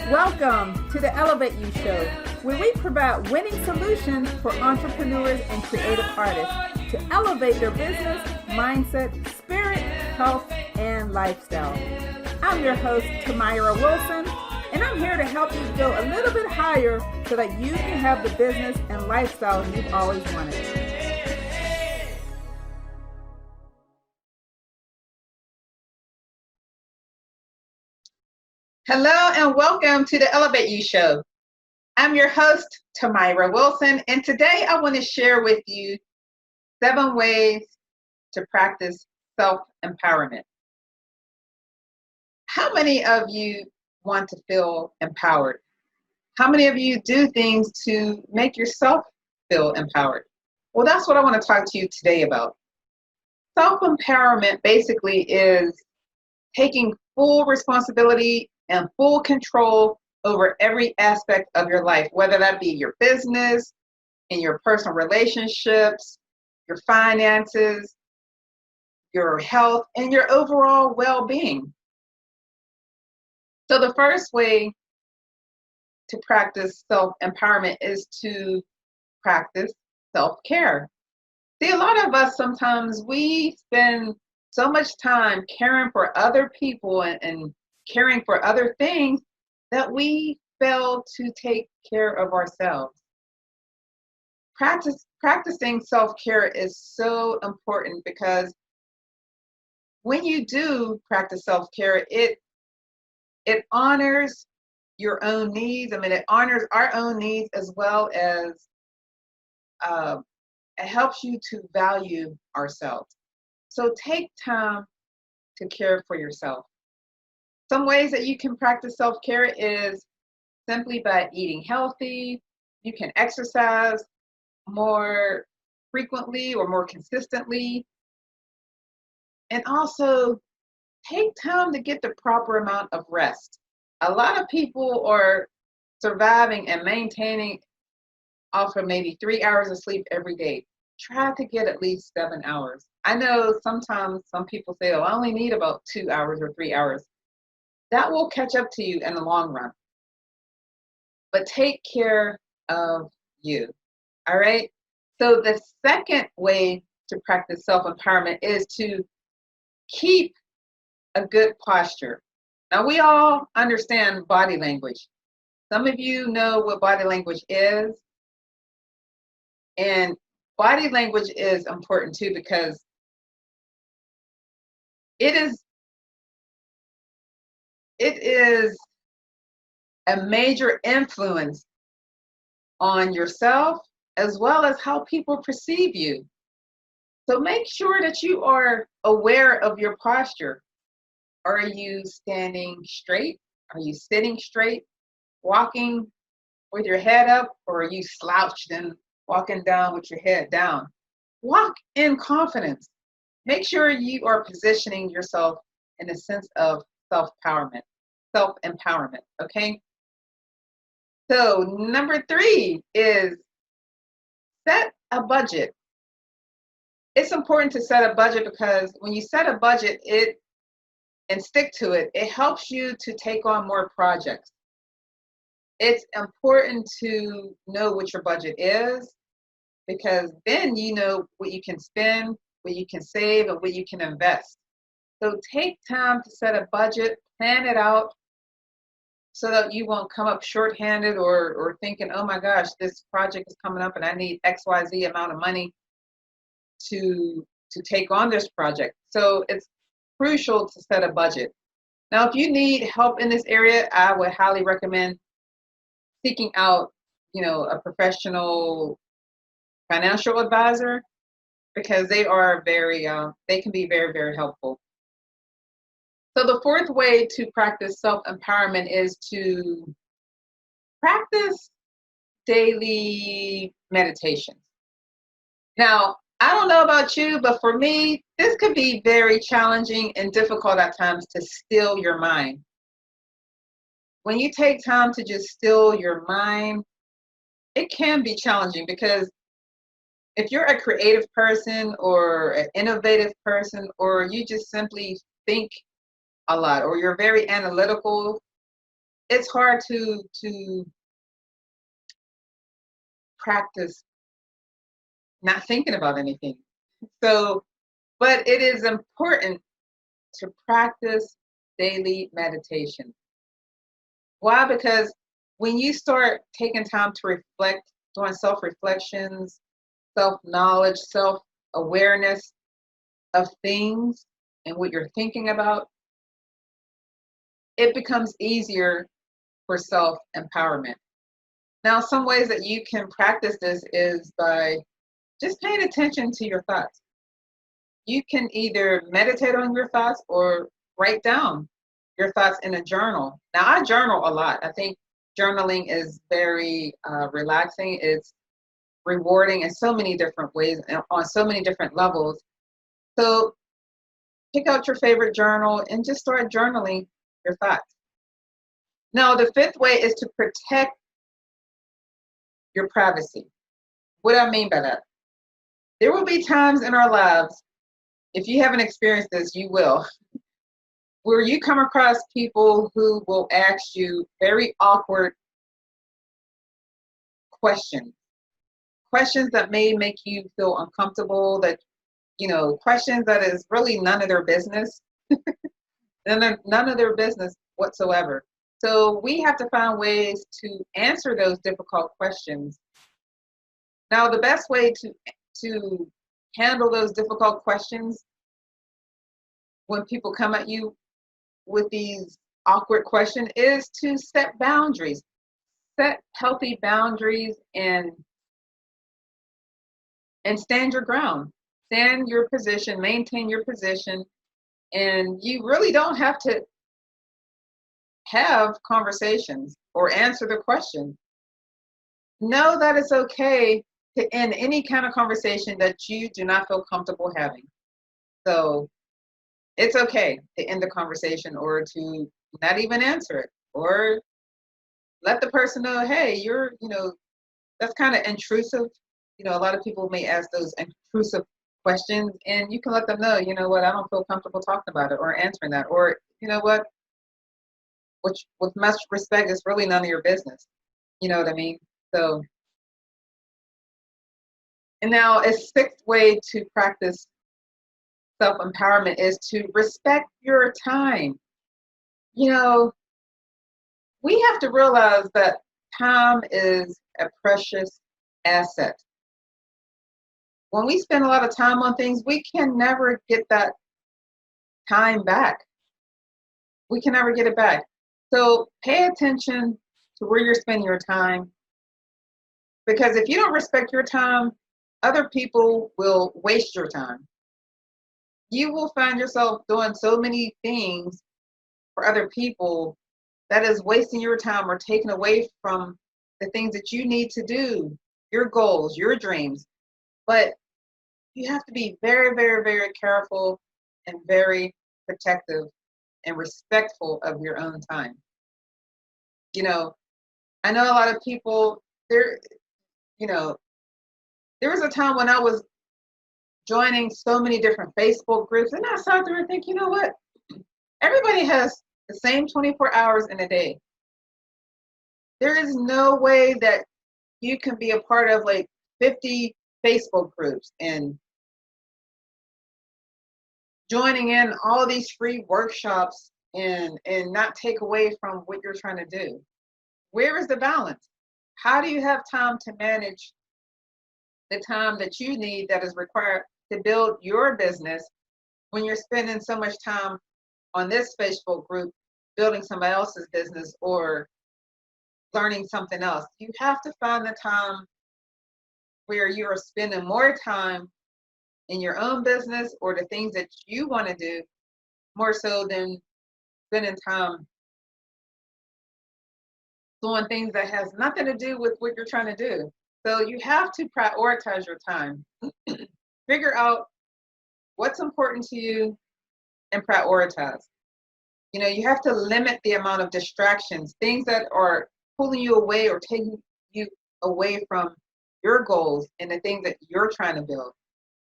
Welcome to the Elevate You Show, where we provide winning solutions for entrepreneurs and creative artists to elevate their business, mindset, spirit, health, and lifestyle. I'm your host, Tamira Wilson, and I'm here to help you go a little bit higher so that you can have the business and lifestyle you've always wanted. Hello and welcome to the Elevate You Show. I'm your host, Tamira Wilson, and today I want to share with you 7 ways to practice self-empowerment. How many of you want to feel empowered? How many of you do things to make yourself feel empowered? Well, that's what I want to talk to you today about. Self-empowerment basically is taking full responsibility and full control over every aspect of your life, whether that be your business, in your personal relationships, your finances, your health, and your overall well-being. So the first way to practice self-empowerment is to practice self-care. See, a lot of us sometimes we spend so much time caring for other people and caring for other things that we fail to take care of ourselves. Practicing self-care is so important because when you do practice self-care, it honors your own needs. It honors our own needs as well as it helps you to value ourselves. So take time to care for yourself. Some ways that you can practice self-care is simply by eating healthy. You can exercise more frequently or more consistently. And also take time to get the proper amount of rest. A lot of people are surviving and maintaining off of maybe 3 hours of sleep every day. Try to get at least 7 hours. I know sometimes some people say, oh, I only need about 2 hours or 3 hours. That will catch up to you in the long run. But take care of you. All right? So the second way to practice self-empowerment is to keep a good posture. Now, we all understand body language. Some of you know what body language is. And body language is important too because it is a major influence on yourself as well as how people perceive you. So make sure that you are aware of your posture. Are you standing straight? Are you sitting straight? Walking with your head up? Or are you slouched and walking down with your head down? Walk in confidence. Make sure you are positioning yourself in a sense of self-empowerment, okay? So number 3 is set a budget. It's important to set a budget because when you set a budget and stick to it, it helps you to take on more projects. It's important to know what your budget is because then you know what you can spend, what you can save, and what you can invest. So take time to set a budget, plan it out so that you won't come up shorthanded or thinking, oh my gosh, this project is coming up and I need XYZ amount of money to take on this project. So it's crucial to set a budget. Now, if you need help in this area, I would highly recommend seeking out, a professional financial advisor because they are they can be very, very helpful. So the 4th way to practice self-empowerment is to practice daily meditation. Now, I don't know about you, but for me, this could be very challenging and difficult at times to still your mind. When you take time to just still your mind, it can be challenging because if you're a creative person or an innovative person, or you just simply think a lot, or you're very analytical, it's hard to practice not thinking about anything. So, but it is important to practice daily meditation. Why? Because when you start taking time to reflect, doing self reflections, self knowledge, self awareness of things and what you're thinking about, it becomes easier for self empowerment. Now, some ways that you can practice this is by just paying attention to your thoughts. You can either meditate on your thoughts or write down your thoughts in a journal. Now, I journal a lot. I think journaling is very relaxing. It's rewarding in so many different ways and on so many different levels. So pick out your favorite journal and just start journaling your thoughts. Now, the fifth way is to protect your privacy. What do I mean by that? There will be times in our lives, if you haven't experienced this, you will, where you come across people who will ask you very awkward questions, questions that may make you feel uncomfortable, that, questions that is really none of their business, none of their business whatsoever. So we have to find ways to answer those difficult questions. Now, the best way to handle those difficult questions when people come at you with these awkward questions is to set boundaries, set healthy boundaries, and stand your ground, stand your position, maintain your position, and you really don't have to have conversations or answer the question. Know that it's okay to end any kind of conversation that you do not feel comfortable having. So it's okay to end the conversation or to not even answer it, or let the person know, hey, that's kind of intrusive. A lot of people may ask those intrusive questions, and you can let them know, you know what, I don't feel comfortable talking about it or answering that, or you know what, which with much respect is really none of your business. You know what I mean? So, and now a sixth way to practice self-empowerment is to respect your time. We have to realize that time is a precious asset. When we spend a lot of time on things, we can never get that time back. We can never get it back. So pay attention to where you're spending your time, because if you don't respect your time, other people will waste your time. You will find yourself doing so many things for other people that is wasting your time or taking away from the things that you need to do, your goals, your dreams. But you have to be very, very, very careful and very protective and respectful of your own time. I know a lot of people, there was a time when I was joining so many different Facebook groups, and I sat there and think, you know what? Everybody has the same 24 hours in a day. There is no way that you can be a part of like 50 Facebook groups and joining in all these free workshops and not take away from what you're trying to do. Where is the balance? How do you have time to manage the time that you need that is required to build your business when you're spending so much time on this Facebook group building somebody else's business or learning something else? You have to find the time where you are spending more time in your own business or the things that you want to do, more so than spending time doing things that has nothing to do with what you're trying to do. So you have to prioritize your time. Figure out what's important to you and prioritize. You have to limit the amount of distractions, things that are pulling you away or taking you away from your goals and the things that you're trying to build.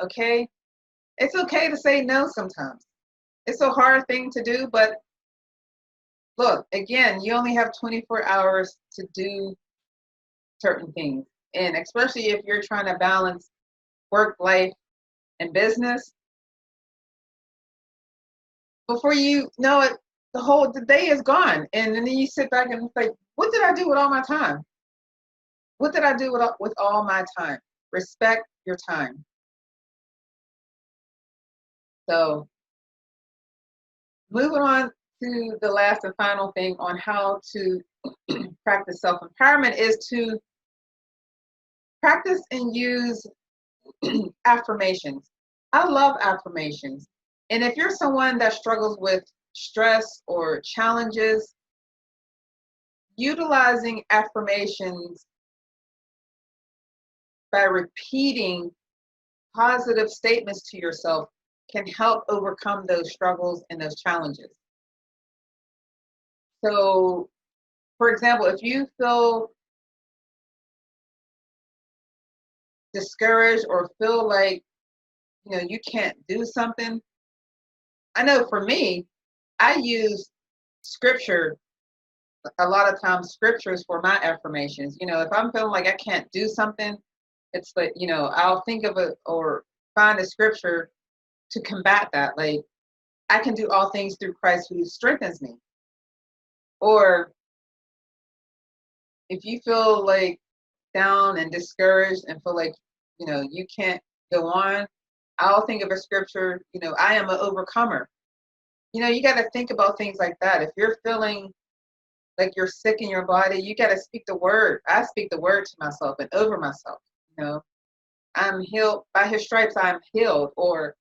Okay? It's okay to say no sometimes. It's a hard thing to do, but look, again, you only have 24 hours to do certain things. And especially if you're trying to balance work, life, and business, before you know it, the day is gone. And then you sit back and think, what did I do with all my time? What did I do with all my time? Respect your time. So moving on to the last and final thing on how to practice self-empowerment is to practice and use affirmations. I love affirmations. And if you're someone that struggles with stress or challenges, utilizing affirmations by repeating positive statements to yourself can help overcome those struggles and those challenges. So, for example, if you feel discouraged or feel like you can't do something, I know for me, I use scripture a lot of times, scriptures for my affirmations. If I'm feeling like I can't do something, it's like, I'll think of it or find a scripture to combat that. Like, I can do all things through Christ who strengthens me. Or if you feel like down and discouraged and feel like, you can't go on, I'll think of a scripture, I am an overcomer. You got to think about things like that. If you're feeling like you're sick in your body, you got to speak the word. I speak the word to myself and over myself. I'm healed by his stripes. I'm healed. Or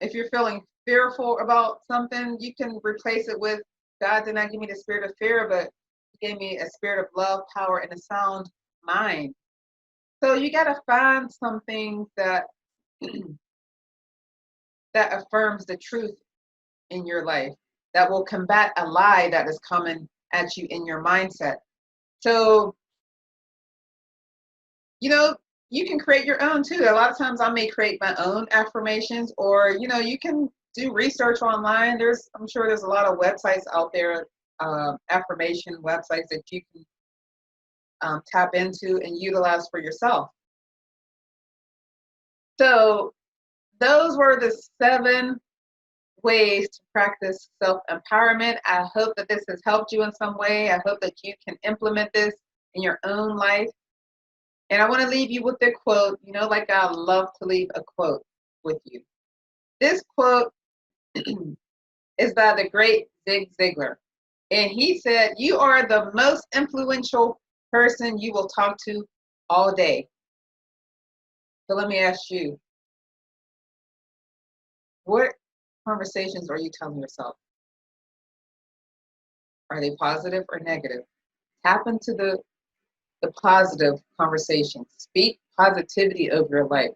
if you're feeling fearful about something, you can replace it with, God did not give me the spirit of fear, but he gave me a spirit of love, power, and a sound mind. So you got to find something that that affirms the truth in your life, that will combat a lie that is coming at you in your mindset. So, you can create your own too. A lot of times I may create my own affirmations, or, you can do research online. I'm sure there's a lot of websites out there, affirmation websites that you can tap into and utilize for yourself. So those were the 7 ways to practice self-empowerment. I hope that this has helped you in some way. I hope that you can implement this in your own life. And I want to leave you with a quote, like I love to leave a quote with you. This quote is by the great Zig Ziglar. And he said, "You are the most influential person you will talk to all day." So let me ask you, what conversations are you telling yourself? Are they positive or negative? Tap into the positive conversations. Speak positivity over your life.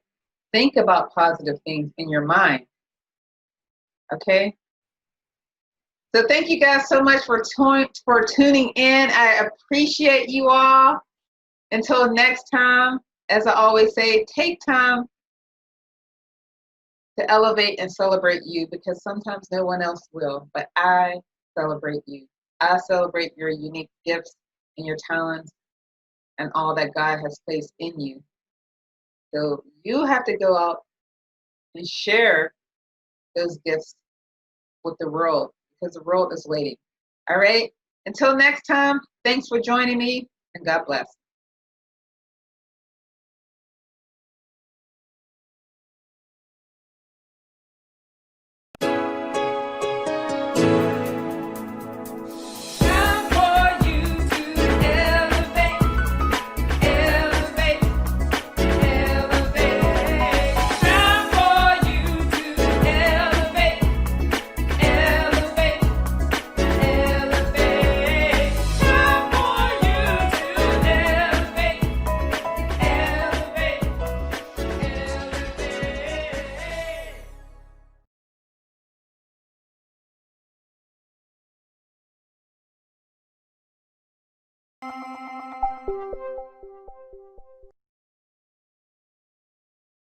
Think about positive things in your mind. Okay? So thank you guys so much for tuning in. I appreciate you all. Until next time, as I always say, take time to elevate and celebrate you, because sometimes no one else will, but I celebrate you. I celebrate your unique gifts and your talents and all that God has placed in you. So you have to go out and share those gifts with the world, because the world is waiting. All right? Until next time, thanks for joining me, and God bless.